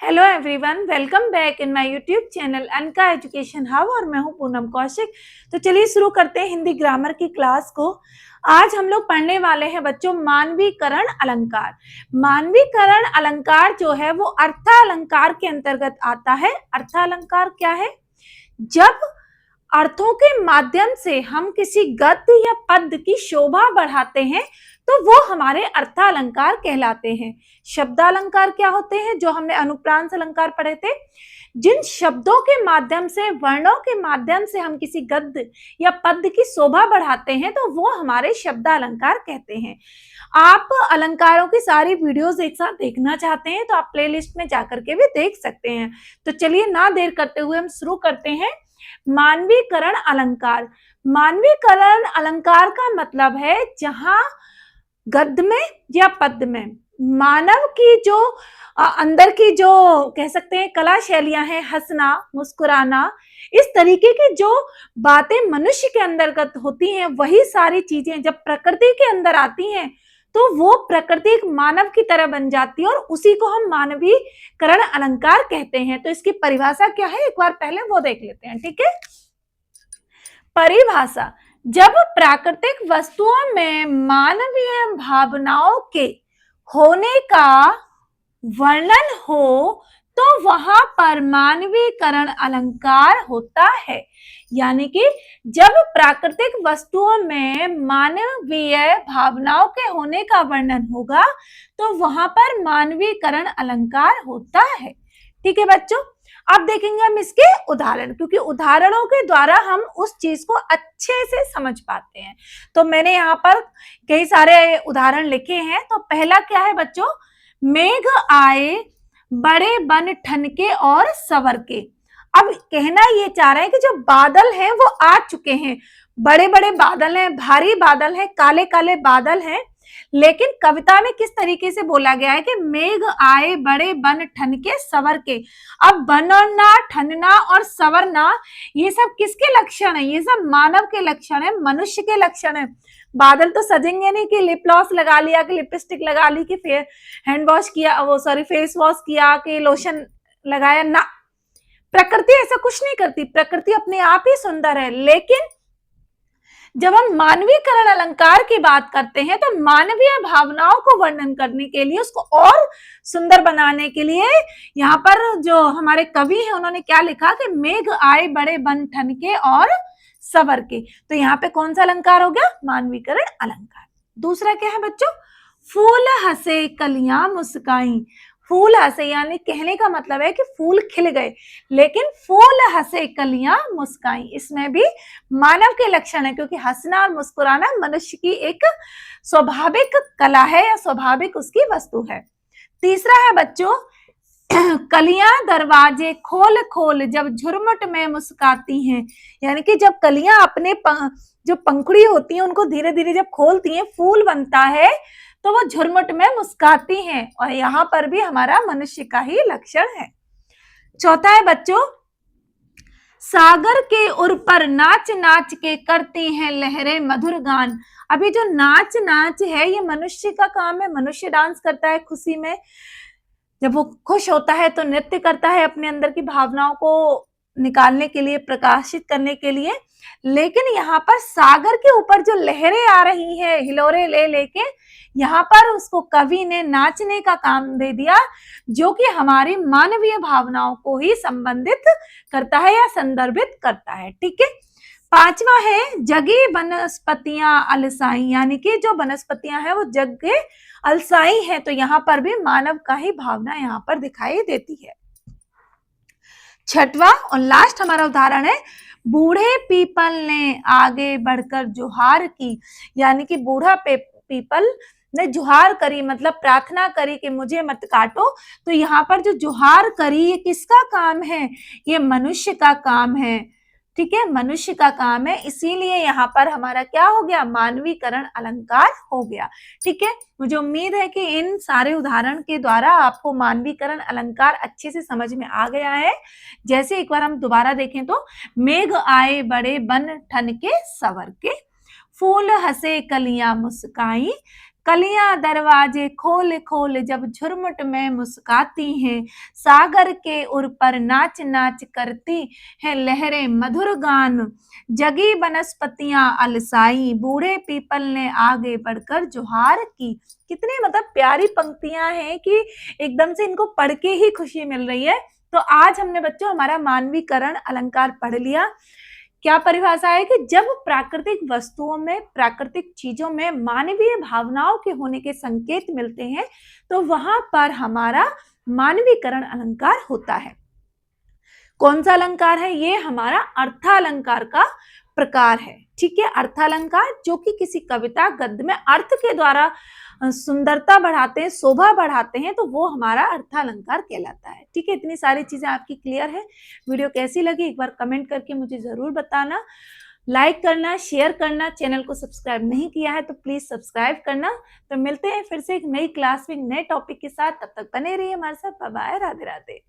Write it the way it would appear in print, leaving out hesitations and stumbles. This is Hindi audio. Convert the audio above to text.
Hello everyone, welcome back in my YouTube channel Anka education hub और मैं हूं पूनम कौशिक। तो चलिए शुरू करते हैं हिंदी ग्रामर की क्लास को। आज हम लोग पढ़ने वाले हैं बच्चों मानवीकरण अलंकार। मानवीकरण अलंकार जो है वो अर्थालंकार के अंतर्गत आता है। अर्थालंकार क्या है? जब अर्थों के माध्यम से हम किसी गद्य या पद्य की शोभा बढ़ाते हैं तो वो हमारे अर्थालंकार कहलाते हैं। शब्दालंकार क्या होते हैं? जो हमने अनुप्रांत अलंकार पढ़े थे। जिन शब्दों के माध्यम से, वर्णों के माध्यम से हम किसी गद्य या पद्य की शोभा बढ़ाते हैं तो वो हमारे शब्दालंकार कहते हैं। आप अलंकारों की सारी वीडियोस एक साथ देखना चाहते हैं तो आप प्लेलिस्ट में जाकर के भी देख सकते हैं। तो चलिए ना देर करते हुए हम शुरू करते हैं। मानवीकरण अलंकार। मानवीकरण अलंकार का मतलब है जहां गद्य में या पद्य में मानव की जो अंदर की जो कह सकते हैं कला शैलियां हैं, हंसना, मुस्कुराना, इस तरीके की जो बातें मनुष्य के अंतर्गत होती हैं, वही सारी चीजें जब प्रकृति के अंदर आती हैं तो वो प्रकृति एक मानव की तरह बन जाती है और उसी को हम मानवीकरण अलंकार कहते हैं। तो इसकी परिभाषा क्या है, एक बार पहले वो देख लेते हैं, ठीक है। परिभाषा: जब प्राकृतिक वस्तुओं में मानवीय भावनाओं के होने का वर्णन हो तो वहां पर मानवीकरण अलंकार होता है। यानी कि जब प्राकृतिक वस्तुओं में मानवीय भावनाओं के होने का वर्णन होगा तो वहां पर मानवीकरण अलंकार होता है। ठीक है बच्चों, अब देखेंगे हम इसके उदाहरण, क्योंकि उदाहरणों के द्वारा हम उस चीज को अच्छे से समझ पाते हैं। तो मैंने यहाँ पर कई सारे उदाहरण लिखे हैं। तो पहला क्या है बच्चों? मेघ आए बड़े बन ठनके और सवर के। अब कहना ये चाह रहे हैं कि जो बादल हैं वो आ चुके हैं, बड़े बड़े बादल हैं, भारी बादल हैं, काले काले बादल हैं। लेकिन कविता में किस तरीके से बोला गया है कि मेघ आए बड़े बन ठनके सवर के। अब बनना, ठनना और सवरना ये सब किसके लक्षण है? ये सब मानव के लक्षण है, मनुष्य के लक्षण है। बादल तो सजेंगे नहीं कि लिप ग्लॉस लगा लिया, कि लिपस्टिक लगा ली, कि हैंड वॉश किया, वो सॉरी फेस वॉश किया, कि लोशन लगाया ना। प्रकृति ऐसा कुछ नहीं करती, प्रकृति अपने आप ही सुंदर है। लेकिन जब हम मानवीकरण अलंकार की बात करते हैं तो मानवीय भावनाओं को वर्णन करने के लिए, उसको और सुंदर बनाने के लिए यहाँ पर जो हमारे कवि हैं उन्होंने क्या लिखा कि मेघ आए बड़े बन ठनके और सवर के। तो यहाँ पे कौन सा अलंकार हो गया? मानवीकरण अलंकार। दूसरा क्या है बच्चों? फूल हंसे कलियां मुस्काई। फूल हंसे यानी कहने का मतलब है कि फूल खिल गए, लेकिन फूल हंसे कलियां मुस्काई, इसमें भी मानव के लक्षण है, क्योंकि हंसना और मुस्कुराना मनुष्य की एक स्वाभाविक कला है या स्वाभाविक उसकी वस्तु है। तीसरा है बच्चों कलियां दरवाजे खोल खोल जब झुरमुट में मुस्काती हैं। यानी कि जब कलियां अपने जो पंखुड़ी होती हैं उनको धीरे धीरे जब खोलती हैं, फूल बनता है तो वो झुरमुट में मुस्काती हैं, और यहाँ पर भी हमारा मनुष्य का ही लक्षण है। चौथा है बच्चों सागर के उर पर नाच नाच के करती हैं लहरें मधुर गान। अभी जो नाच नाच है ये मनुष्य का काम है, मनुष्य डांस करता है खुशी में, जब वो खुश होता है तो नृत्य करता है अपने अंदर की भावनाओं को निकालने के लिए, प्रकाशित करने के लिए। लेकिन यहाँ पर सागर के ऊपर जो लहरें आ रही हैं हिलोरे ले लेके, यहाँ पर उसको कवि ने नाचने का काम दे दिया, जो कि हमारी मानवीय भावनाओं को ही संबंधित करता है या संदर्भित करता है। ठीक है। पांचवा है जगी वनस्पतियां अलसाई। यानी कि जो वनस्पतियां हैं वो जग के अलसाई है, तो यहाँ पर भी मानव का ही भावना यहाँ पर दिखाई देती है। छठवां और लास्ट हमारा उदाहरण है बूढ़े पीपल ने आगे बढ़कर जुहार की। यानी कि बूढ़ा पीपल ने जुहार करी, मतलब प्रार्थना करी कि मुझे मत काटो। तो यहाँ पर जो जुहार करी ये किसका काम है? ये मनुष्य का काम है। ठीक है, मनुष्य का काम है, इसीलिए यहाँ पर हमारा क्या हो गया? मानवीकरण अलंकार हो गया। ठीक है, मुझे उम्मीद है कि इन सारे उदाहरण के द्वारा आपको मानवीकरण अलंकार अच्छे से समझ में आ गया है। जैसे एक बार हम दोबारा देखें तो मेघ आए बड़े बन ठनके सवर के, फूल हंसे कलियां मुस्काई, कलियां दरवाजे खोल खोल जब झुरमुट में मुस्काती हैं, सागर के उर पर नाच नाच करती है लहरें मधुर गान, जगी बनस्पतियां अलसाई, बूढ़े पीपल ने आगे बढ़कर जुहार की। कितनी मतलब प्यारी पंक्तियां हैं कि एकदम से इनको पढ़ के ही खुशी मिल रही है। तो आज हमने बच्चों हमारा मानवीकरण अलंकार पढ़ लिया। क्या परिभाषा है कि जब प्राकृतिक वस्तुओं में, प्राकृतिक चीजों में मानवीय भावनाओं के होने के संकेत मिलते हैं तो वहां पर हमारा मानवीकरण अलंकार होता है। कौन सा अलंकार है? ये हमारा अर्थालंकार का प्रकार है। ठीक है, अर्थालंकार जो कि किसी कविता गद्य में अर्थ के द्वारा सुंदरता बढ़ाते हैं, शोभा बढ़ाते हैं, तो वो हमारा अर्थालंकार कहलाता है। ठीक है, इतनी सारी चीजें आपकी क्लियर है। वीडियो कैसी लगी एक बार कमेंट करके मुझे जरूर बताना। लाइक करना, शेयर करना, चैनल को सब्सक्राइब नहीं किया है तो प्लीज सब्सक्राइब करना। तो मिलते हैं फिर से एक नई क्लास में नए टॉपिक के साथ, तब तक बने रहिए हमारे साथ। Bye bye, Radhe Radhe.